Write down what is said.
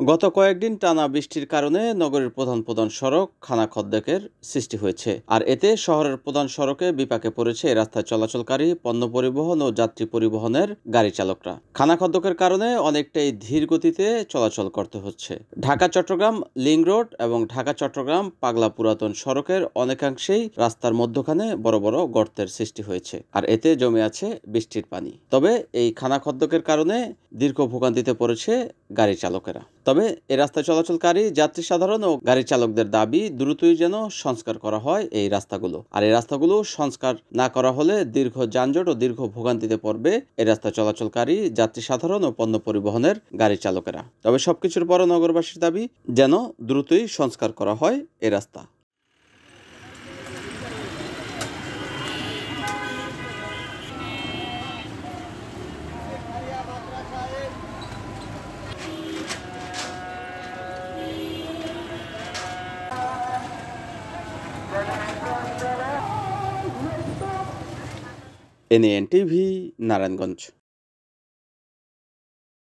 গত কয়েকদিন টানা বৃষ্টির কারণে নগরীর প্রধান প্রধান সড়ক খানাখন্দকের সৃষ্টি হয়েছে। আর এতে শহরের প্রধান সড়কে বিপাকে পড়েছে এই রাস্তায় চলাচলকারী পণ্য পরিবহন ও যাত্রী পরিবহনের গাড়ি চালকরা। খানাখন্দকের কারণে অনেকটাই ধীর গতিতে চলাচল করতে হচ্ছে। ঢাকা চট্টগ্রাম লিংক রোড এবং ঢাকা চট্টগ্রাম পাগলা পুরাতন সড়কের অনেকাংশেই রাস্তার মধ্যখানে বড় বড় গর্তের সৃষ্টি হয়েছে, আর এতে জমে আছে বৃষ্টির পানি। তবে এই খানাখন্দকের কারণে দীর্ঘ ভোগান্তিতে পড়েছে গাড়ি চালকেরা। তবে এ রাস্তায় চলাচলকারী যাত্রী সাধারণ ও গাড়ি চালকদের দাবি দ্রুতই যেন সংস্কার করা হয় এই রাস্তাগুলো। আর এই রাস্তাগুলো সংস্কার না করা হলে দীর্ঘ যানজট ও দীর্ঘ ভোগান্তিতে পড়বে এই রাস্তায় চলাচলকারী যাত্রী সাধারণ ও পণ্য পরিবহনের গাড়ি চালকেরা। তবে সবকিছুর পর নগরবাসীর দাবি যেন দ্রুতই সংস্কার করা হয় এই রাস্তা। NAN TV, Narayanganj.